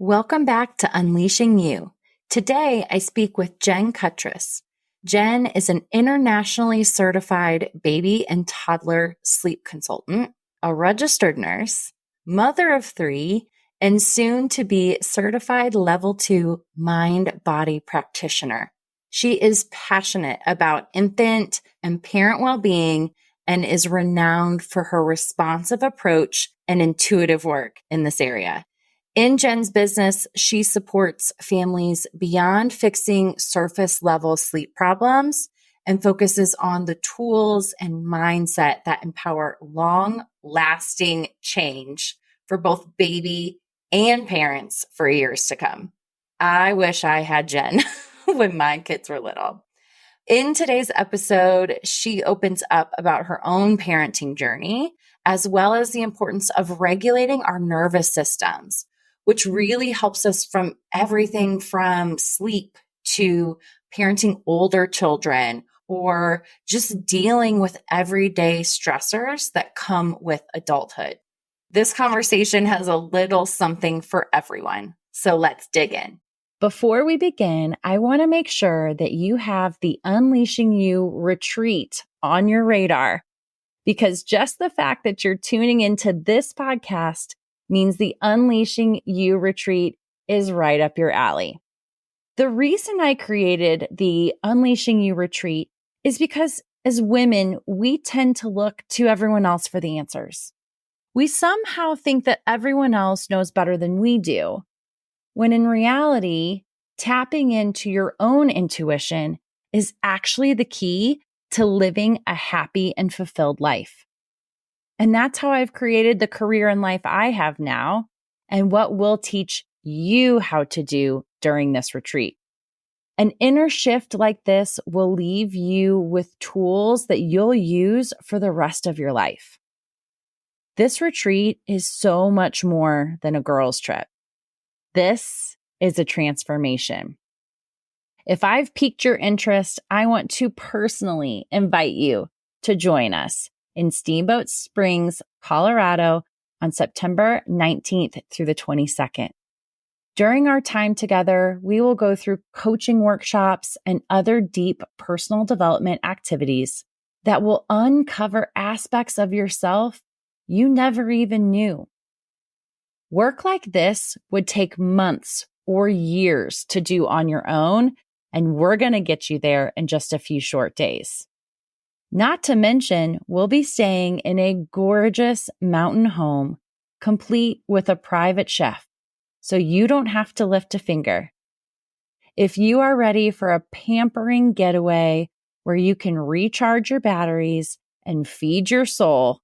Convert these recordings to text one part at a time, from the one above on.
Welcome back to Unleashing You. Today, I speak with Jen Cuttriss. Jen is an internationally certified baby and toddler sleep consultant, a registered nurse, mother of 3, and soon to be certified level 2 mind-body practitioner. She is passionate about infant and parent well-being and is renowned for her responsive approach and intuitive work in this area. In Jen's business, she supports families beyond fixing surface level sleep problems and focuses on the tools and mindset that empower long lasting change for both baby and parents for years to come. I wish I had Jen when my kids were little. In today's episode, she opens up about her own parenting journey, as well as the importance of regulating our nervous systems, which really helps us from everything from sleep to parenting older children or just dealing with everyday stressors that come with adulthood. This conversation has a little something for everyone. So let's dig in. Before we begin, I want to make sure that you have the Unleashing You retreat on your radar, because just the fact that you're tuning into this podcast means the Unleashing You retreat is right up your alley. The reason I created the Unleashing You retreat is because as women, we tend to look to everyone else for the answers. We somehow think that everyone else knows better than we do, when in reality, tapping into your own intuition is actually the key to living a happy and fulfilled life. And that's how I've created the career and life I have now, and what we'll teach you how to do during this retreat. An inner shift like this will leave you with tools that you'll use for the rest of your life. This retreat is so much more than a girls' trip. This is a transformation. If I've piqued your interest, I want to personally invite you to join us in Steamboat Springs, Colorado on September 19th through the 22nd. During our time together, we will go through coaching workshops and other deep personal development activities that will uncover aspects of yourself you never even knew. Work like this would take months or years to do on your own, and we're going to get you there in just a few short days. Not to mention, we'll be staying in a gorgeous mountain home, complete with a private chef, so you don't have to lift a finger. If you are ready for a pampering getaway where you can recharge your batteries and feed your soul,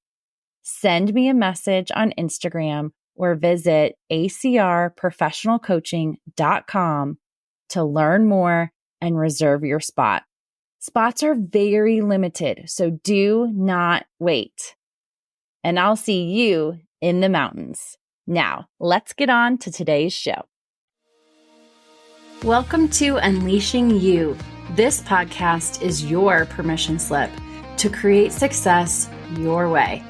send me a message on Instagram or visit acrprofessionalcoaching.com to learn more and reserve your spot. Spots are very limited, so do not wait. And I'll see you in the mountains. Now, let's get on to today's show. Welcome to Unleashing You. This podcast is your permission slip to create success your way.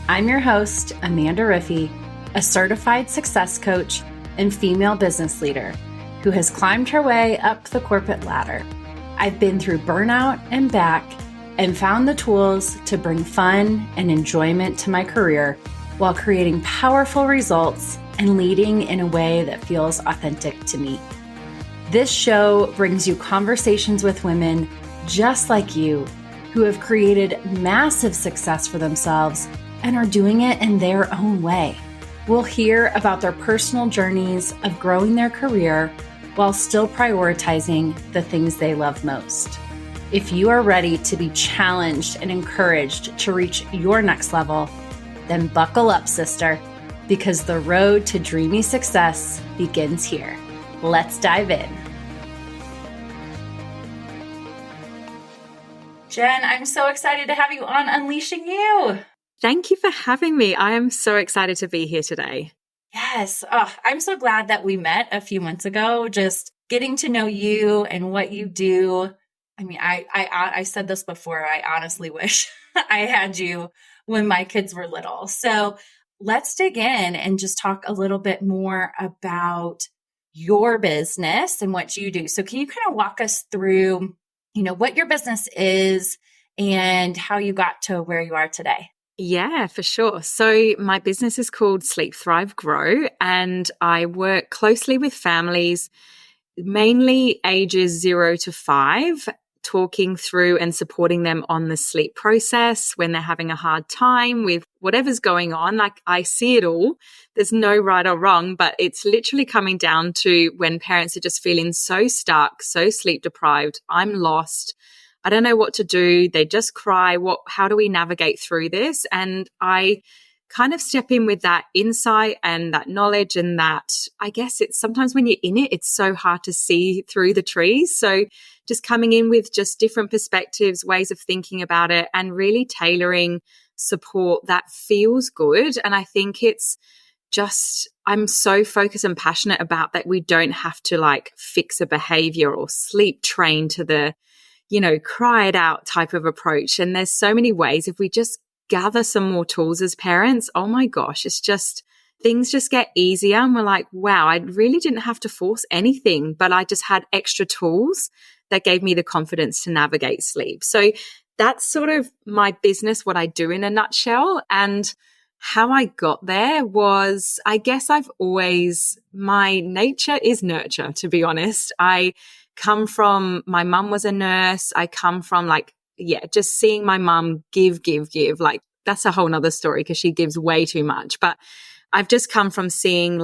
I'm your host, Amanda Riffey, a certified success coach and female business leader who has climbed her way up the corporate ladder. I've been through burnout and back and found the tools to bring fun and enjoyment to my career while creating powerful results and leading in a way that feels authentic to me. This show brings you conversations with women just like you who have created massive success for themselves and are doing it in their own way. We'll hear about their personal journeys of growing their career while still prioritizing the things they love most. If you are ready to be challenged and encouraged to reach your next level, then buckle up, sister, because the road to dreamy success begins here. Let's dive in. Jen, I'm so excited to have you on Unleashing You. Thank you for having me. I am so excited to be here today. Yes. Oh, I'm so glad that we met a few months ago, just getting to know you and what you do. I mean, I said this before. I honestly wish I had you when my kids were little. So let's dig in and just talk a little bit more about your business and what you do. So can you kind of walk us through, what your business is and how you got to where you are today? Yeah, for sure. So my business is called Sleep Thrive Grow, and I work closely with families, mainly ages 0 to 5, talking through and supporting them on the sleep process when they're having a hard time with whatever's going on. Like, I see it all. There's no right or wrong, but it's literally coming down to when parents are just feeling so stuck, so sleep deprived. I'm lost. I don't know what to do. They just cry. How do we navigate through this? And I kind of step in with that insight and that knowledge, and that, I guess, it's sometimes when you're in it, it's so hard to see through the trees. So just coming in with just different perspectives, ways of thinking about it, and really tailoring support that feels good. And I think it's just, I'm so focused and passionate about that. We don't have to like fix a behavior or sleep train to the, cry it out type of approach. And there's so many ways. If we just gather some more tools as parents, oh my gosh, it's just, things just get easier. And we're like, wow, I really didn't have to force anything, but I just had extra tools that gave me the confidence to navigate sleep. So that's sort of my business, what I do in a nutshell. And how I got there was, I guess my nature is nurture, to be honest. I come from, my mum was a nurse. I come from just seeing my mum give. Like, that's a whole nother story because she gives way too much. But I've just come from seeing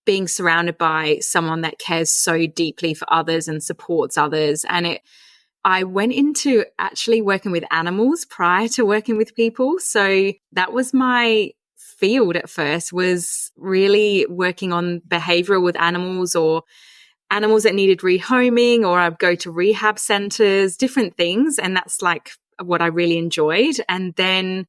being surrounded by someone that cares so deeply for others and supports others. And I went into actually working with animals prior to working with people. So that was my field at first, was really working on behavioral with animals, or animals that needed rehoming, or I'd go to rehab centers, different things. And that's what I really enjoyed. And then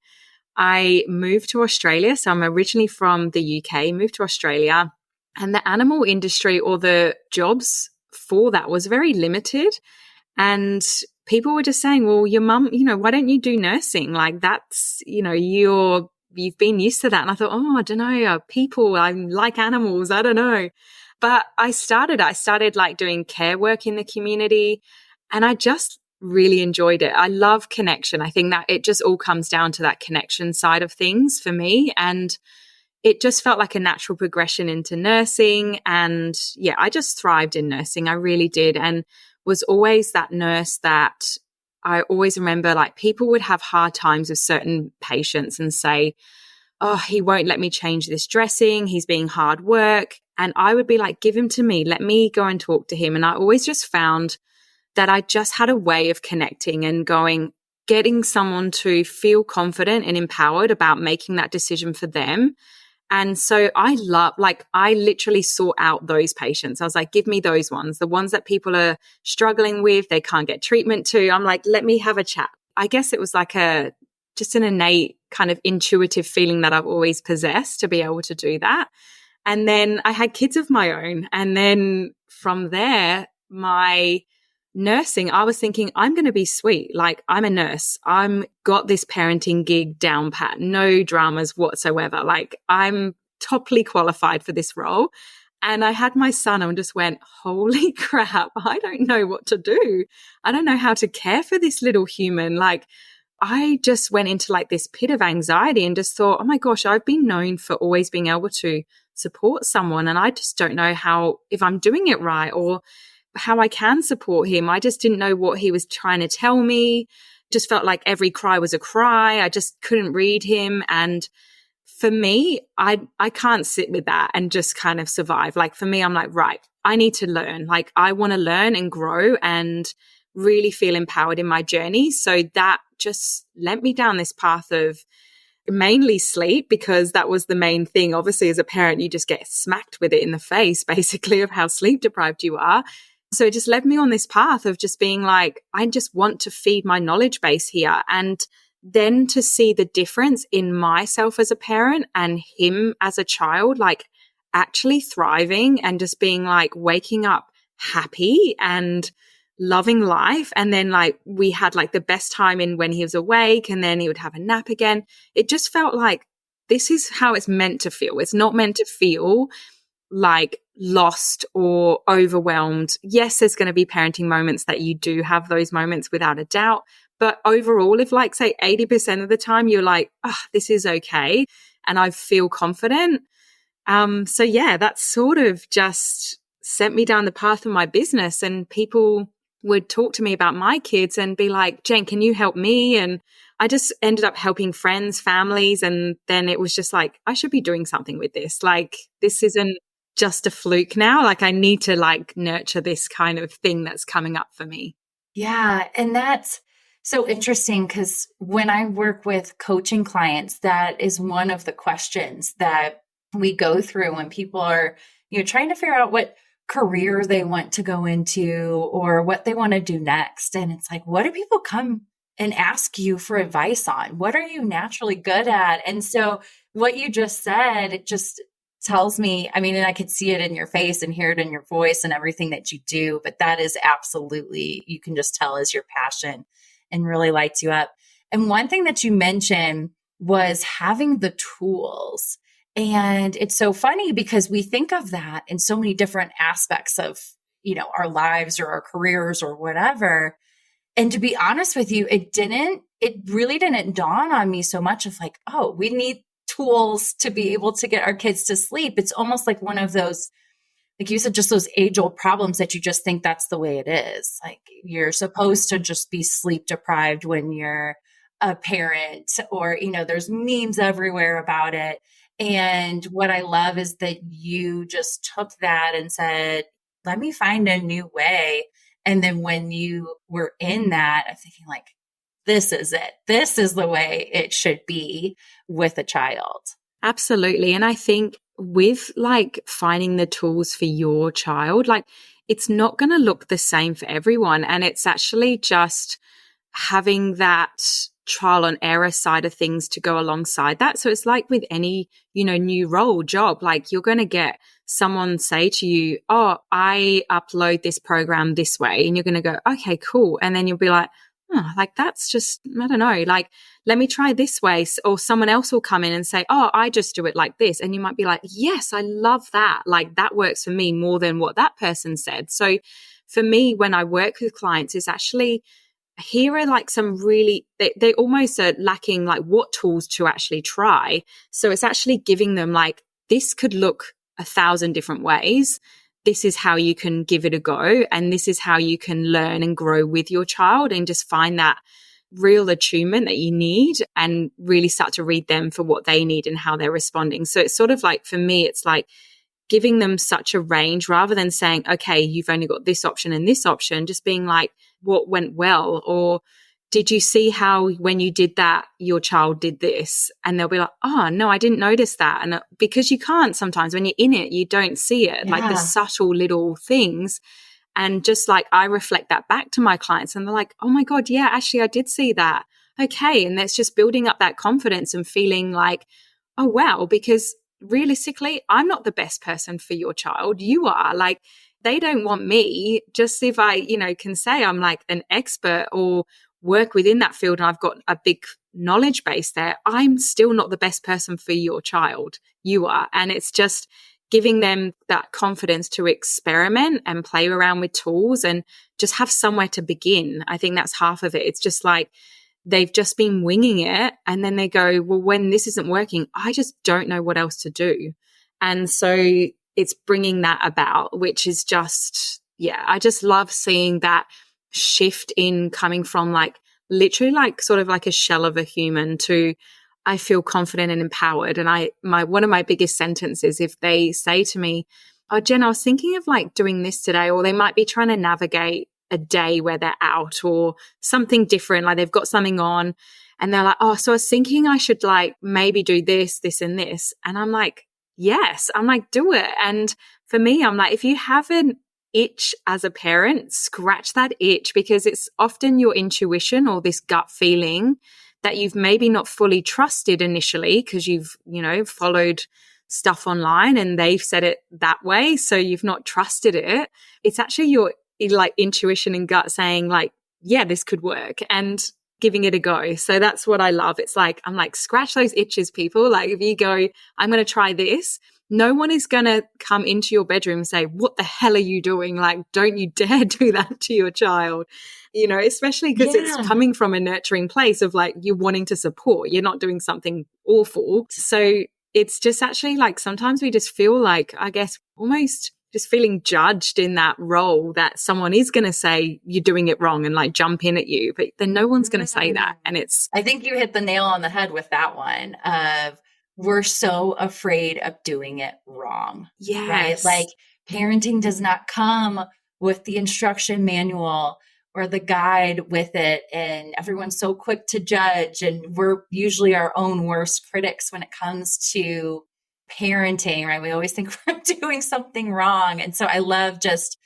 I moved to Australia. So I'm originally from the UK, moved to Australia, and the animal industry, or the jobs for that, was very limited. And people were just saying, well, your mum, why don't you do nursing? Like, that's, you've been used to that. And I thought, oh, I don't know, people, I like animals. I don't know. But I started doing care work in the community, and I just really enjoyed it. I love connection. I think that it just all comes down to that connection side of things for me. And it just felt like a natural progression into nursing. And yeah, I just thrived in nursing. I really did. And was always that nurse that I always remember, people would have hard times with certain patients and say, oh, he won't let me change this dressing. He's being hard work. And I would be like, give him to me. Let me go and talk to him. And I always just found that I just had a way of connecting and getting someone to feel confident and empowered about making that decision for them. And so I literally sought out those patients. I was like, give me those ones, the ones that people are struggling with, they can't get treatment to. I'm like, let me have a chat. I guess it was just an innate kind of intuitive feeling that I've always possessed to be able to do that. And then I had kids of my own. And then from there, my nursing, I was thinking, I'm going to be sweet. Like, I'm a nurse. I'm got this parenting gig down pat, no dramas whatsoever. Like, I'm toply qualified for this role. And I had my son and just went, holy crap, I don't know what to do. I don't know how to care for this little human. I just went into this pit of anxiety and just thought, oh my gosh, I've been known for always being able to support someone. And I just don't know if I'm doing it right or how I can support him. I just didn't know what he was trying to tell me. Just felt like every cry was a cry. I just couldn't read him. And for me, I can't sit with that and just kind of survive. For me, I'm like, right, I need to learn. I want to learn and grow and really feel empowered in my journey. So that just led me down this path of mainly sleep, because that was the main thing. Obviously, as a parent, you just get smacked with it in the face, basically, of how sleep deprived you are. So it just led me on this path of just being like, I just want to feed my knowledge base here. And then to see the difference in myself as a parent and him as a child, actually thriving and just being waking up happy and loving life. And then we had the best time in when he was awake, and then he would have a nap again. It just felt like this is how it's meant to feel. It's not meant to feel like lost or overwhelmed. Yes, there's going to be parenting moments that you do have those moments without a doubt. But overall, if like say 80% of the time you're like, oh, this is okay, and I feel confident. So yeah, that sort of just sent me down the path of my business, and people would talk to me about my kids and be like, Jen, can you help me? And I just ended up helping friends, families. And then it was just like, I should be doing something with this. Like, this isn't just a fluke now. Like, I need to like nurture this kind of thing that's coming up for me. Yeah. And that's so interesting because when I work with coaching clients, that is one of the questions that we go through when people are, trying to figure out what career they want to go into or what they want to do next. And it's like, what do people come and ask you for advice on? What are you naturally good at? And so what you just said, it just tells me, I mean, and I could see it in your face and hear it in your voice and everything that you do, but that is absolutely, you can just tell is your passion and really lights you up. And one thing that you mentioned was having the tools. And it's so funny because we think of that in so many different aspects of, our lives or our careers or whatever. And to be honest with you, it really didn't dawn on me so much of like, oh, we need tools to be able to get our kids to sleep. It's almost like one of those, like you said, just those age-old problems that you just think that's the way it is. Like you're supposed to just be sleep deprived when you're a parent, or, there's memes everywhere about it. And what I love is that you just took that and said, let me find a new way. And then when you were in that, I'm thinking like, this is it. This is the way it should be with a child. Absolutely. And I think with like finding the tools for your child, like it's not going to look the same for everyone. And it's actually just having that trial and error side of things to go alongside that. So it's like with any, new role, job, like you're going to get someone say to you, oh, I upload this program this way. And you're going to go, okay, cool. And then you'll be like, oh, like that's just, I don't know, like, let me try this way. Or someone else will come in and say, oh, I just do it like this. And you might be like, yes, I love that. Like that works for me more than what that person said. So for me, when I work with clients, it's actually, here are like some really, they almost are lacking like what tools to actually try. So it's actually giving them like, this could look 1,000 different ways. This is how you can give it a go. And this is how you can learn and grow with your child and just find that real attunement that you need and really start to read them for what they need and how they're responding. So it's sort of like, for me, it's like giving them such a range rather than saying, okay, you've only got this option and this option, just being like, what went well? Or did you see how when you did that, your child did this? And they'll be like, oh, no, I didn't notice that. And because you can't sometimes when you're in it, you don't see it, like the subtle little things. And just like I reflect that back to my clients and they're like, oh my God, yeah, actually, I did see that. Okay. And that's just building up that confidence and feeling like, oh, wow, because realistically, I'm not the best person for your child. You are. Like, they don't want me. Just if I, can say I'm like an expert or work within that field and I've got a big knowledge base there, I'm still not the best person for your child. You are. And it's just giving them that confidence to experiment and play around with tools and just have somewhere to begin. I think that's half of it. It's just like they've just been winging it. And then they go, well, when this isn't working, I just don't know what else to do. And so it's bringing that about, which is just, I just love seeing that shift in coming from like literally like sort of like a shell of a human to I feel confident and empowered. And one of my biggest sentences, if they say to me, oh, Jen, I was thinking of like doing this today, or they might be trying to navigate a day where they're out or something different, like they've got something on and they're like, oh, so I was thinking I should like maybe do this, this and this. And I'm like, yes, I'm like, do it. And for me, I'm like, if you have an itch as a parent, scratch that itch, because it's often your intuition or this gut feeling that you've maybe not fully trusted initially because you've, followed stuff online and they've said it that way. So you've not trusted it. It's actually your like intuition and gut saying like, yeah, this could work. And giving it a go. So that's what I love. It's like, I'm like, scratch those itches, people. Like if you go, I'm going to try this, no one is going to come into your bedroom and say, what the hell are you doing? Like, don't you dare do that to your child, you know, especially because it's coming from a nurturing place of like you wanting to support. You're not doing something awful. So it's just actually like sometimes we just feel like, I guess, almost just feeling judged in that role that someone is going to say you're doing it wrong and like jump in at you, but then no one's going to say that. And it's, I think you hit the nail on the head with that one of we're so afraid of doing it wrong. yes, right? Like parenting does not come with the instruction manual or the guide with it. And everyone's so quick to judge. And we're usually our own worst critics when it comes to parenting, right? We always think we're doing something wrong. And so I love just,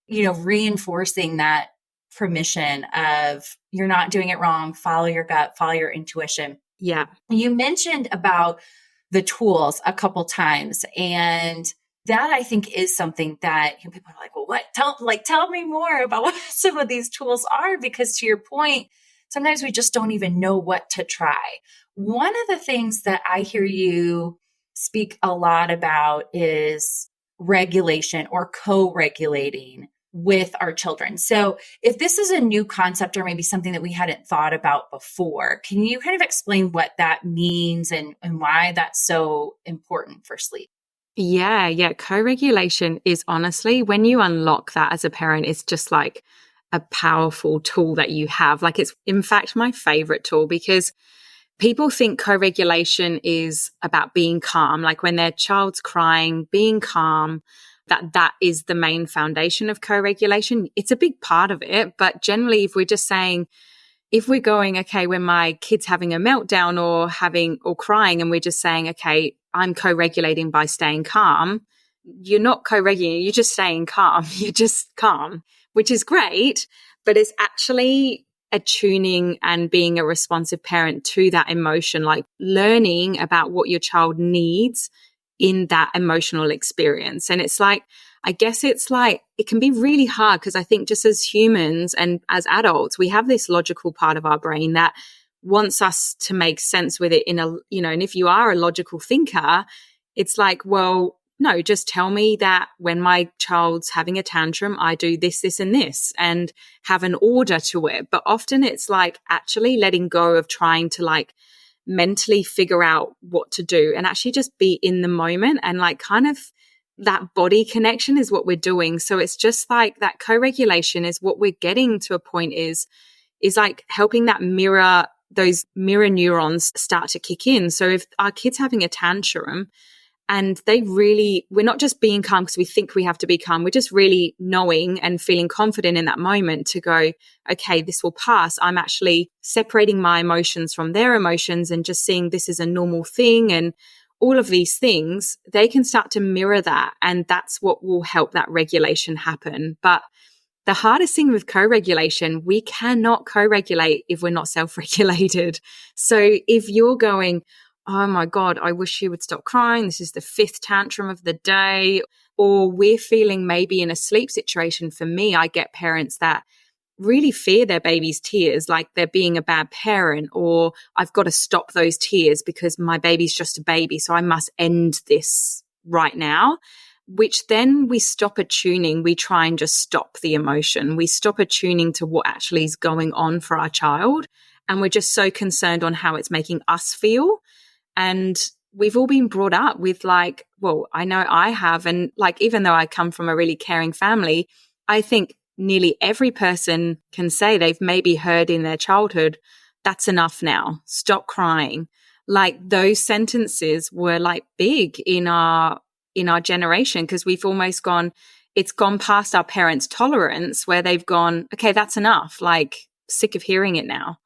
reinforcing that permission of you're not doing it wrong, follow your gut, follow your intuition. Yeah. You mentioned about the tools a couple times, and that I think is something that people are like, well, tell me more about what some of these tools are, because to your point, sometimes we just don't even know what to try. One of the things that I hear you speak a lot about is regulation or co-regulating with our children. So if this is a new concept or maybe something that we hadn't thought about before, can you kind of explain what that means and why that's so important for sleep? Yeah. Co-regulation is honestly, when you unlock that as a parent, it's just like a powerful tool that you have. Like it's in fact my favorite tool, because people think co-regulation is about being calm. Like when their child's crying, being calm, that is the main foundation of co-regulation. It's a big part of it. But generally, if we're going, okay, when my kid's having a meltdown or crying, and we're just saying, okay, I'm co-regulating by staying calm, you're not co-regulating, you're just staying calm. You're just calm, which is great, but it's actually attuning and being a responsive parent to that emotion, like learning about what your child needs in that emotional experience. And it's like, I guess it's like, it can be really hard because I think just as humans and as adults, we have this logical part of our brain that wants us to make sense with it and if you are a logical thinker, it's like, well, no, just tell me that when my child's having a tantrum, I do this, this, and this, and have an order to it. But often it's like actually letting go of trying to like mentally figure out what to do and actually just be in the moment, and like kind of that body connection is what we're doing. So it's just like that co-regulation is what we're getting to a point is like helping those mirror neurons start to kick in. So if our kid's having a tantrum and we're not just being calm because we think we have to be calm, we're just really knowing and feeling confident in that moment to go, okay, this will pass. I'm actually separating my emotions from their emotions and just seeing this is a normal thing, and all of these things, they can start to mirror that. And that's what will help that regulation happen. But the hardest thing with co-regulation, we cannot co-regulate if we're not self-regulated. So if you're going, oh my God, I wish she would stop crying, this is the 5th tantrum of the day, or we're feeling maybe in a sleep situation. For me, I get parents that really fear their baby's tears, like they're being a bad parent, or I've got to stop those tears because my baby's just a baby, so I must end this right now. Which then we stop attuning. We try and just stop the emotion. We stop attuning to what actually is going on for our child. And we're just so concerned on how it's making us feel. And we've all been brought up with like, well, I know I have. And like, even though I come from a really caring family, I think nearly every person can say they've maybe heard in their childhood, that's enough now, stop crying. Like those sentences were like big in our generation, because we've almost it's gone past our parents' tolerance, where they've gone, okay, that's enough, like sick of hearing it now.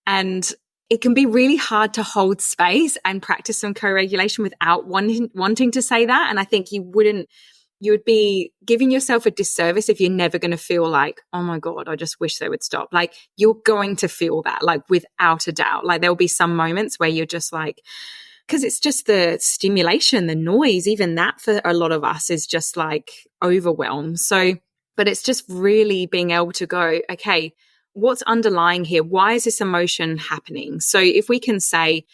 And it can be really hard to hold space and practice some co-regulation without wanting to say that. And I think you would be giving yourself a disservice if you're never going to feel like, oh my God, I just wish they would stop. Like you're going to feel that, like without a doubt. Like there'll be some moments where you're just like, because it's just the stimulation, the noise, even that for a lot of us is just like overwhelm. So, but it's just really being able to go, okay, what's underlying here? Why is this emotion happening? So if we can say,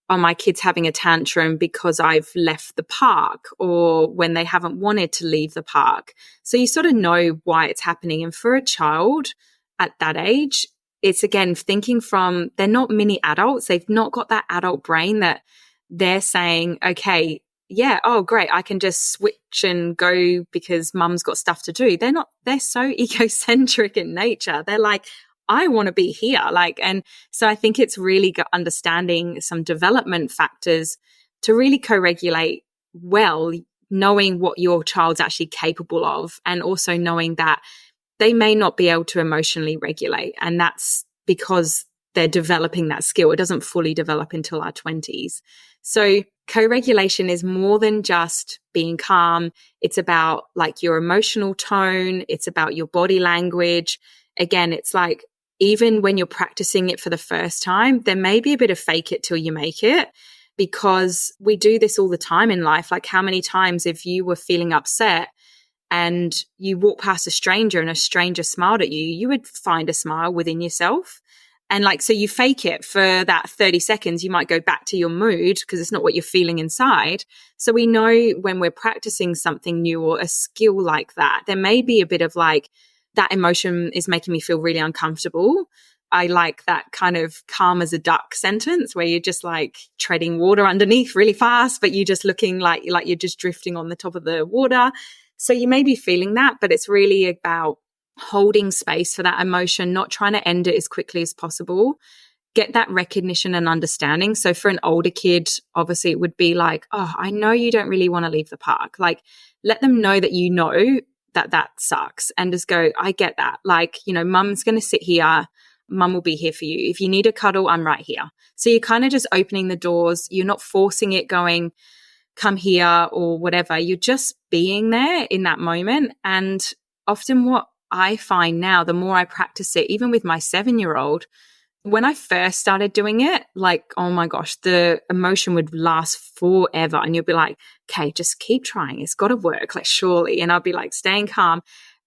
oh, my kid's having a tantrum because I've left the park, or when they haven't wanted to leave the park. So you sort of know why it's happening. And for a child at that age, it's again thinking from, they're not mini adults. They've not got that adult brain that they're saying, okay, yeah, oh, great, I can just switch and go because mum's got stuff to do. They're not, they're so egocentric in nature. They're like, I want to be here. Like, and so I think it's really understanding some development factors to really co-regulate well, knowing what your child's actually capable of, and also knowing that they may not be able to emotionally regulate. And that's because they're developing that skill. It doesn't fully develop until our 20s. So co-regulation is more than just being calm. It's about like your emotional tone. It's about your body language. Again, it's like, even when you're practicing it for the first time, there may be a bit of fake it till you make it, because we do this all the time in life. Like, how many times if you were feeling upset and you walk past a stranger and a stranger smiled at you, you would find a smile within yourself. And like, so you fake it for that 30 seconds, you might go back to your mood because it's not what you're feeling inside. So we know when we're practicing something new or a skill like that, there may be a bit of like, that emotion is making me feel really uncomfortable. I like that kind of calm as a duck sentence where you're just like treading water underneath really fast, but you're just looking like you're just drifting on the top of the water. So you may be feeling that, but it's really about holding space for that emotion, not trying to end it as quickly as possible. Get that recognition and understanding. So for an older kid, obviously it would be like, oh, I know you don't really want to leave the park. Like, let them know that you know that sucks, and just go, I get that. Like, you know, mum's going to sit here. Mum will be here for you. If you need a cuddle, I'm right here. So you're kind of just opening the doors. You're not forcing it, going, come here or whatever. You're just being there in that moment. And often what I find now, the more I practice it, even with my 7-year-old, when I first started doing it, like, oh my gosh, the emotion would last forever. And you'll be like, okay, just keep trying. It's got to work, like, surely. And I'll be like staying calm.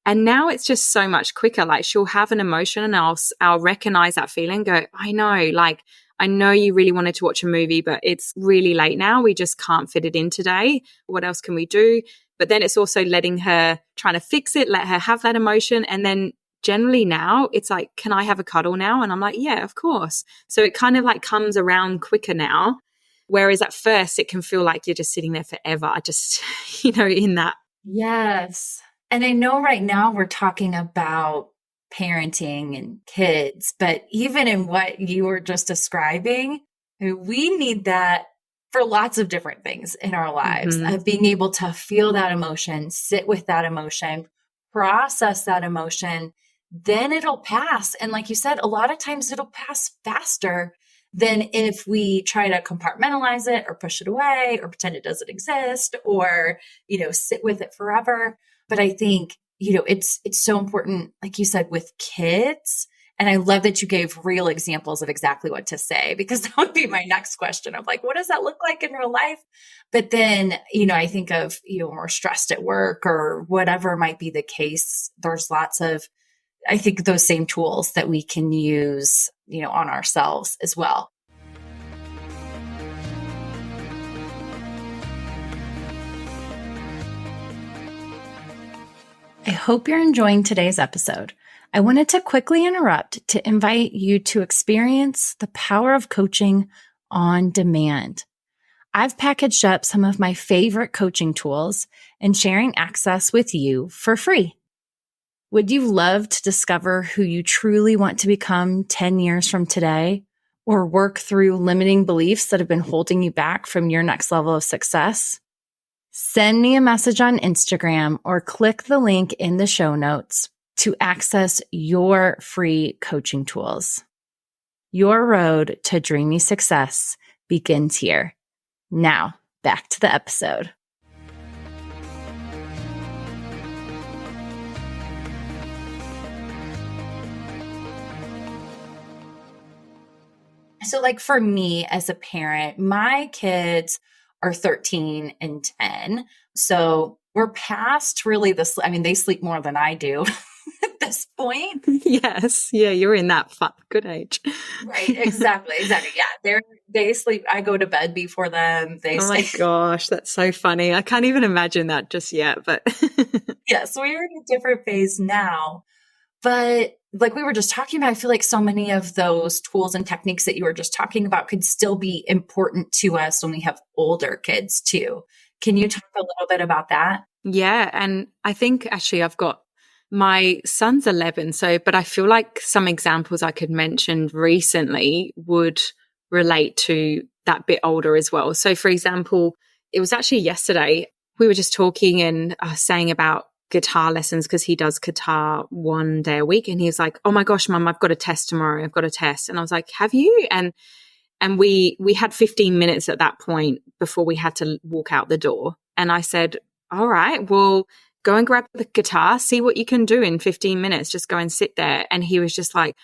And now it's just so much quicker. Like, she'll have an emotion and I'll recognize that feeling, go, I know, like, I know you really wanted to watch a movie, but it's really late now. We just can't fit it in today. What else can we do? But then it's also letting her, trying to fix it, let her have that emotion. And then generally now it's like, can I have a cuddle now? And I'm like, yeah, of course. So it kind of like comes around quicker now. Whereas at first it can feel like you're just sitting there forever, just, you know, in that. Yes. And I know right now we're talking about parenting and kids, but even in what you were just describing, we need that for lots of different things in our lives, of being able to feel that emotion, sit with that emotion, process that emotion, then it'll pass. And like you said, a lot of times it'll pass faster than if we try to compartmentalize it or push it away or pretend it doesn't exist or, you know, sit with it forever. But I think, you know, it's so important, like you said, with kids. And I love that you gave real examples of exactly what to say, because that would be my next question of like, what does that look like in real life? But then, you know, I think of, you know, when we're stressed at work or whatever might be the case, there's lots of, I think, those same tools that we can use, you know, on ourselves as well. I hope you're enjoying today's episode. I wanted to quickly interrupt to invite you to experience the power of coaching on demand. I've packaged up some of my favorite coaching tools and sharing access with you for free. Would you love to discover who you truly want to become 10 years from today, or work through limiting beliefs that have been holding you back from your next level of success? Send me a message on Instagram or click the link in the show notes to access your free coaching tools. Your road to dreamy success begins here. Now, back to the episode. So like for me as a parent, my kids are 13 and 10. So we're past really this. I mean, they sleep more than I do. this point. Yes. Yeah, you're in that good age. Right. Exactly. Yeah. They sleep. I go to bed before them. They Oh my stay. gosh, that's so funny. I can't even imagine that just yet, but Yeah. So we're in a different phase now. But like we were just talking about, I feel like so many of those tools and techniques that you were just talking about could still be important to us when we have older kids too. Can you talk a little bit about that? yeah. And I think actually I've got my son's 11. So, but I feel like some examples I could mention recently would relate to that bit older as well. So, for example, it was actually yesterday, we were just talking and saying about guitar lessons because he does guitar 1 day a week. And he was like, "Oh my gosh, mum, I've got a test tomorrow. I've got a test." And I was like, "Have you?" And we had 15 minutes at that point before we had to walk out the door. And I said, "All right, well, go and grab the guitar, see what you can do in 15 minutes. Just go and sit there." And he was just like,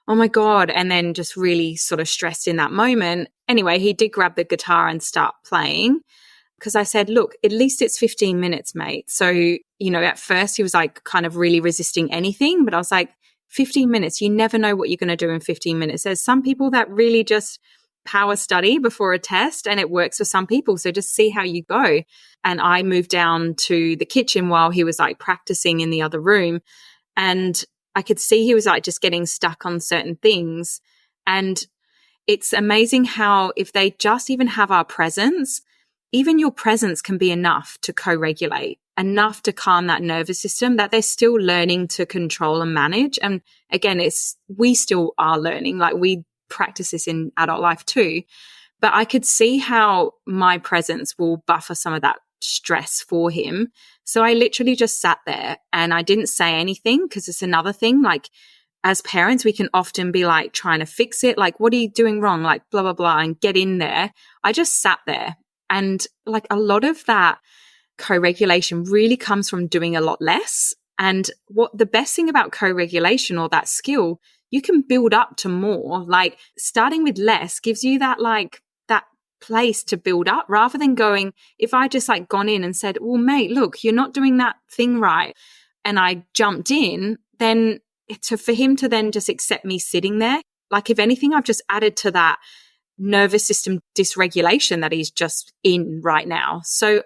"Oh my God." And then just really sort of stressed in that moment. Anyway, he did grab the guitar and start playing because I said, "Look, at least it's 15 minutes, mate." So, at first he was like kind of really resisting anything, but I was like, 15 minutes, you never know what you're going to do in 15 minutes. There's some people that really just power study before a test and it works for some people. So just see how you go. And I moved down to the kitchen while he was like practicing in the other room. And I could see he was like just getting stuck on certain things. And it's amazing how if they just even have our presence, even your presence can be enough to co-regulate, enough to calm that nervous system that they're still learning to control and manage. And again, we still are learning, like we practice this in adult life too. But I could see how my presence will buffer some of that stress for him. So I literally just sat there and I didn't say anything because it's another thing. Like as parents, we can often be like trying to fix it. Like, what are you doing wrong? Like blah, blah, blah, and get in there. I just sat there. And like a lot of that co-regulation really comes from doing a lot less. And what the best thing about co-regulation or that skill, you can build up to more. Like starting with less gives you that that place to build up rather than going, if I just like gone in and said, "Well, mate, look, you're not doing that thing right." And I jumped in, then for him to then just accept me sitting there, like if anything, I've just added to that nervous system dysregulation that he's just in right now. So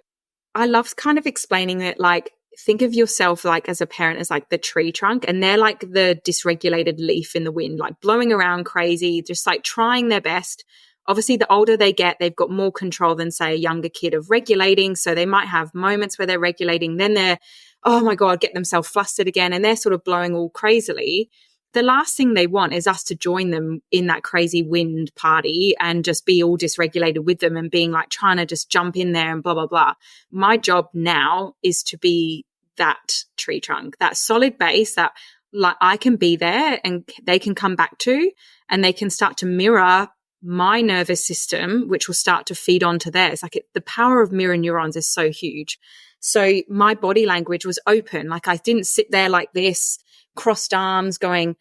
I love kind of explaining it like, think of yourself like as a parent as like the tree trunk and they're like the dysregulated leaf in the wind, like blowing around crazy, just like trying their best. Obviously, the older they get, they've got more control than, say, a younger kid of regulating. So they might have moments where they're regulating, then they're, oh my God, get themselves flustered again. And they're sort of blowing all crazily. The last thing they want is us to join them in that crazy wind party and just be all dysregulated with them and being like trying to just jump in there and blah, blah, blah. My job now is to be that tree trunk, that solid base that like I can be there and they can come back to, and they can start to mirror my nervous system, which will start to feed onto theirs. Like the power of mirror neurons is so huge. So my body language was open. Like I didn't sit there like this, crossed arms going,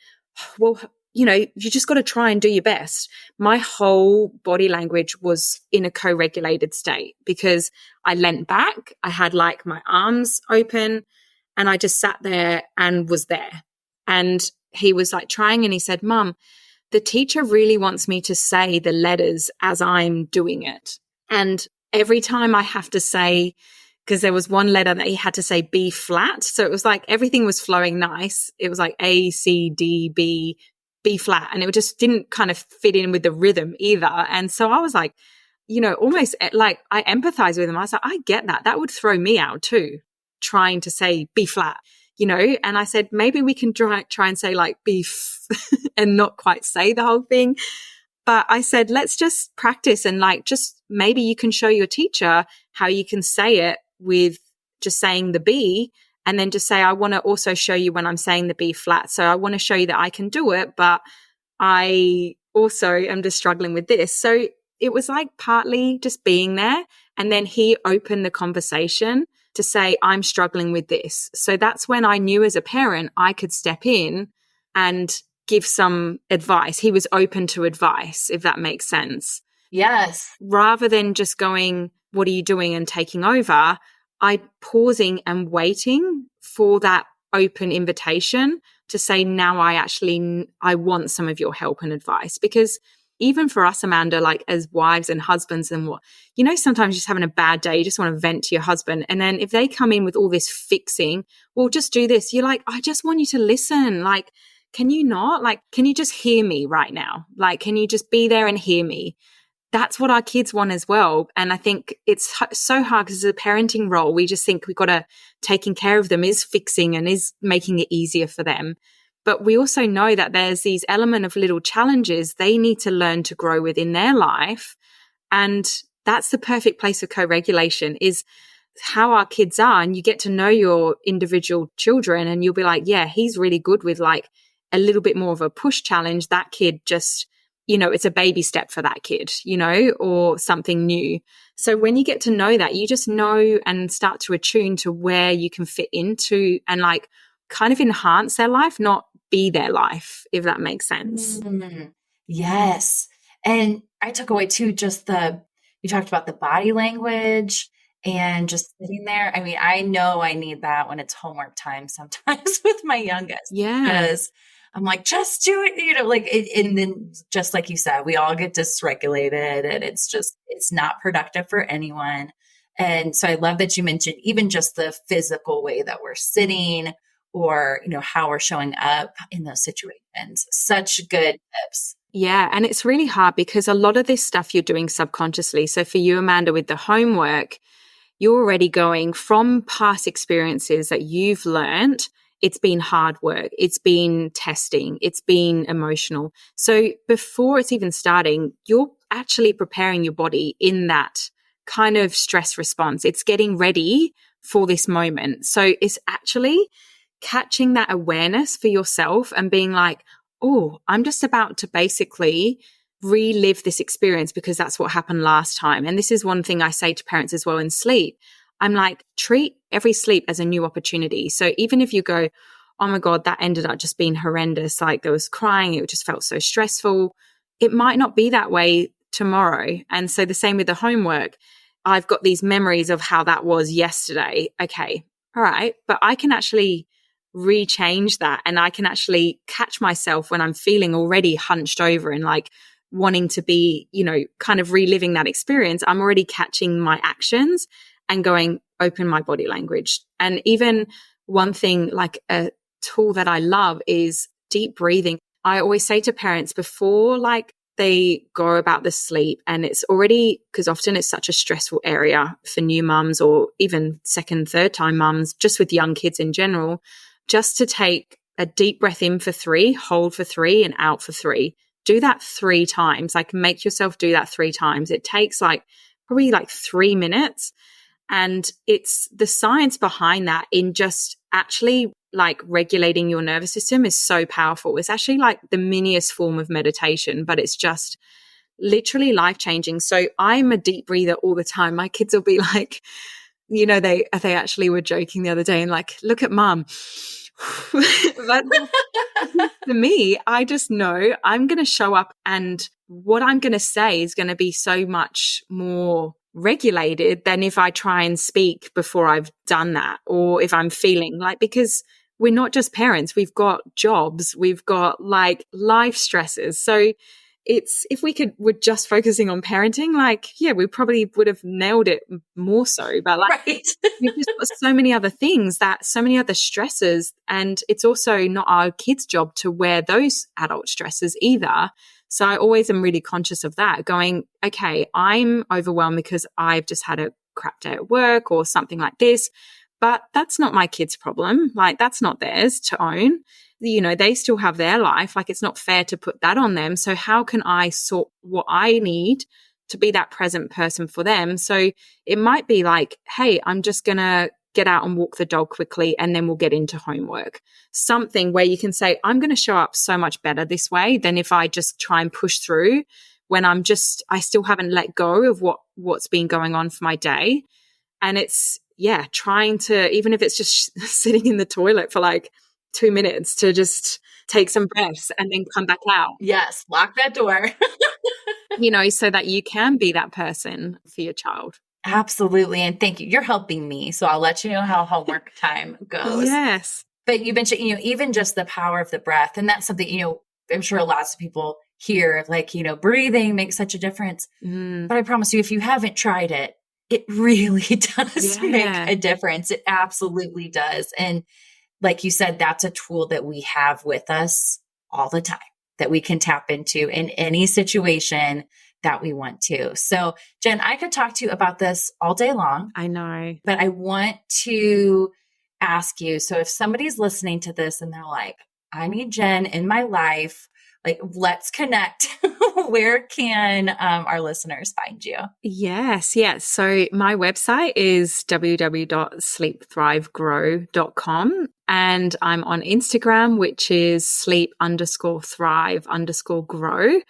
well, you just got to try and do your best. My whole body language was in a co-regulated state because I leant back. I had like my arms open and I just sat there and was there. And he was like trying and he said, "Mum, the teacher really wants me to say the letters as I'm doing it." And every time I have to say, because there was one letter that he had to say B flat. So it was like everything was flowing nice. It was like A, C, D, B, B flat. And it just didn't kind of fit in with the rhythm either. And so I was like, almost like I empathize with him. I was like, I get that. That would throw me out too, trying to say B flat, And I said, maybe we can try and say like beef and not quite say the whole thing. But I said, let's just practice and like just maybe you can show your teacher how you can say it with just saying the B, and then just say, I want to also show you when I'm saying the B flat. So I want to show you that I can do it, but I also am just struggling with this. So it was like partly just being there. And then he opened the conversation to say, I'm struggling with this. So that's when I knew as a parent, I could step in and give some advice. He was open to advice, if that makes sense. Yes. Rather than just going, what are you doing, and taking over, I pausing and waiting for that open invitation to say, now I want some of your help and advice. Because even for us, Amanda, like as wives and husbands and sometimes you're just having a bad day, you just want to vent to your husband. And then if they come in with all this fixing, well, just do this. You're like, I just want you to listen. Like, can you not? Like, can you just hear me right now? Like, can you just be there and hear me? That's what our kids want as well. And I think it's so hard because as a parenting role, we just think we've got to taking care of them is fixing and is making it easier for them. But we also know that there's these element of little challenges they need to learn to grow within their life. And that's the perfect place for co-regulation is how our kids are. And you get to know your individual children and you'll be like, yeah, he's really good with like a little bit more of a push challenge. That kid just, it's a baby step for that kid, or something new. So when you get to know that, you just know and start to attune to where you can fit into and like kind of enhance their life, not be their life, if that makes sense. Yes. And I took away too, you talked about the body language and just sitting there. I mean, I know I need that when it's homework time sometimes with my youngest. Yeah. Because I'm like, just do it, and then just like you said, we all get dysregulated and it's not productive for anyone. And so I love that you mentioned even just the physical way that we're sitting or, how we're showing up in those situations. Such good tips. Yeah. And it's really hard because a lot of this stuff you're doing subconsciously. So for you, Amanda, with the homework, you're already going from past experiences that you've learned. It's been hard work. It's been testing. It's been emotional. So before it's even starting, you're actually preparing your body in that kind of stress response. It's getting ready for this moment. So it's actually catching that awareness for yourself and being like, oh, I'm just about to basically relive this experience because that's what happened last time. And this is one thing I say to parents as well in sleep. I'm like, treat every sleep as a new opportunity. So even if you go, oh my God, that ended up just being horrendous, like there was crying, it just felt so stressful, it might not be that way tomorrow. And so the same with the homework. I've got these memories of how that was yesterday. Okay, all right. But I can actually rechange that and I can actually catch myself when I'm feeling already hunched over and like wanting to be, kind of reliving that experience. I'm already catching my actions and going, open my body language. And even one thing, like a tool that I love is deep breathing. I always say to parents before like they go about the sleep and it's already, because often it's such a stressful area for new mums or even second, third time mums, just with young kids in general, just to take a deep breath in for 3, hold for 3 and out for 3. Do that 3 times. Like make yourself do that 3 times. It takes probably 3 minutes. And it's the science behind that in just actually like regulating your nervous system is so powerful. It's actually like the miniest form of meditation, but it's just literally life-changing. So I'm a deep breather all the time. My kids will be like, they actually were joking the other day and like, look at mum. But for me, I just know I'm going to show up and what I'm going to say is going to be so much more regulated than if I try and speak before I've done that or if I'm feeling like, because we're not just parents, we've got jobs, we've got like life stresses. So if we're just focusing on parenting, like, yeah, we probably would have nailed it more so, but like, right. we've just got so many other things so many other stresses. And it's also not our kids' job to wear those adult stresses either. So I always am really conscious of that, going, okay, I'm overwhelmed because I've just had a crap day at work or something like this, but that's not my kids' problem. Like that's not theirs to own. They still have their life. Like it's not fair to put that on them. So how can I sort what I need to be that present person for them? So it might be like, hey, I'm just going to get out and walk the dog quickly and then we'll get into homework. Something where you can say, I'm going to show up so much better this way than if I just try and push through when I still haven't let go of what's been going on for my day. And it's, trying to, even if it's just sitting in the toilet for like 2 minutes to just take some breaths and then come back out. Yes, lock that door. So that you can be that person for your child. Absolutely. And thank you. You're helping me. So I'll let you know how homework time goes. Yes. But you mentioned, even just the power of the breath. And that's something, I'm sure lots of people hear, like, breathing makes such a difference. But I promise you, if you haven't tried it, it really does make a difference. It absolutely does. And like you said, that's a tool that we have with us all the time that we can tap into in any situation that we want to. So Jen, I could talk to you about this all day long. I know. But I want to ask you, so if somebody's listening to this and they're like, I need Jen in my life, like, let's connect. Where can our listeners find you? Yes. So my website is www.sleepthrivegrow.com. And I'm on Instagram, which is sleep_thrive_grow.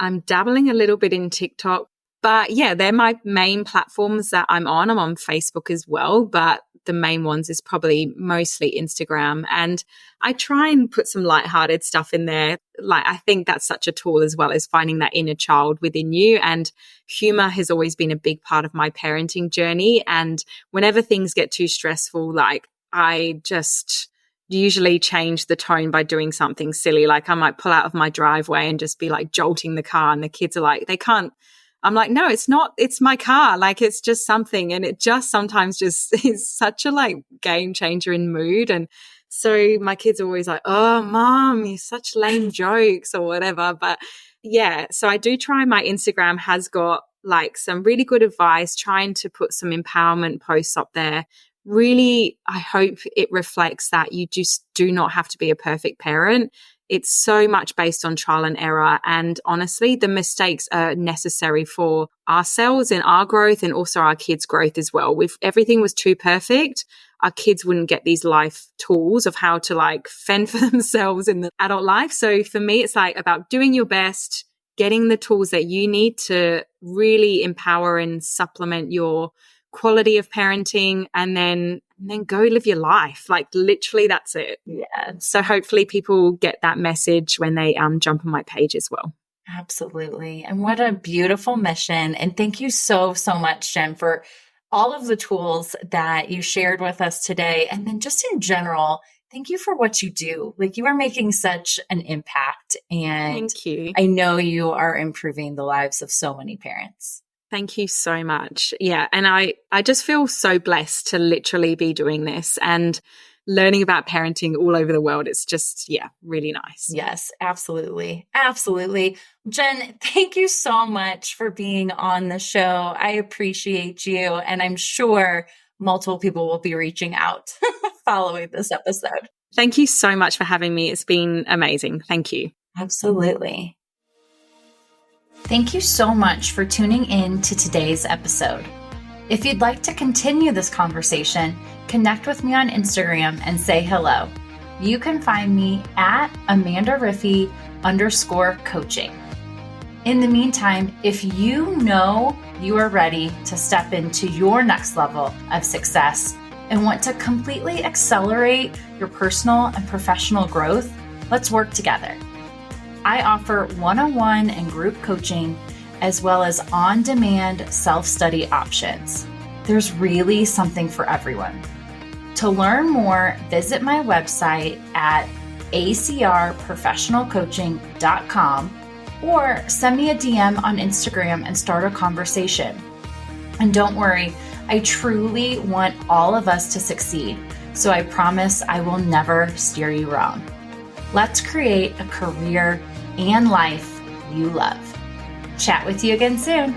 I'm dabbling a little bit in TikTok, but yeah, they're my main platforms that I'm on. I'm on Facebook as well, but the main ones is probably mostly Instagram. And I try and put some lighthearted stuff in there. Like, I think that's such a tool as well, as finding that inner child within you. And humor has always been a big part of my parenting journey. And whenever things get too stressful, like, I just usually change the tone by doing something silly. Like, I might pull out of my driveway and just be like jolting the car, and the kids are like, they can't. I'm like, no, it's not. It's my car. Like, it's just something. And it just sometimes just is such a like game changer in mood. And so my kids are always like, oh, mom, you're such lame jokes or whatever. But yeah, so I do try. My Instagram has got like some really good advice, trying to put some empowerment posts up there. Really, I hope it reflects that you just do not have to be a perfect parent. It's so much based on trial and error. And honestly, the mistakes are necessary for ourselves and our growth, and also our kids' growth as well. If everything was too perfect, our kids wouldn't get these life tools of how to like fend for themselves in the adult life. So for me, it's like about doing your best, getting the tools that you need to really empower and supplement your quality of parenting, and then go live your life. Like, literally, that's it. Yeah. So hopefully people get that message when they jump on my page as well. Absolutely. And what a beautiful mission. And thank you so, so much, Jen, for all of the tools that you shared with us today. And then just in general, thank you for what you do. Like, you are making such an impact. And thank you. I know you are improving the lives of so many parents. Thank you so much. Yeah. And I just feel so blessed to literally be doing this and learning about parenting all over the world. It's just, really nice. Yes, absolutely. Absolutely. Jen, thank you so much for being on the show. I appreciate you. And I'm sure multiple people will be reaching out following this episode. Thank you so much for having me. It's been amazing. Thank you. Absolutely. Thank you so much for tuning in to today's episode. If you'd like to continue this conversation, connect with me on Instagram and say hello. You can find me at AmandaRiffy_coaching. In the meantime, if you know you are ready to step into your next level of success and want to completely accelerate your personal and professional growth, let's work together. I offer one-on-one and group coaching, as well as on-demand self-study options. There's really something for everyone. To learn more, visit my website at acrprofessionalcoaching.com or send me a DM on Instagram and start a conversation. And don't worry, I truly want all of us to succeed, so I promise I will never steer you wrong. Let's create a career and life you love. Chat with you again soon.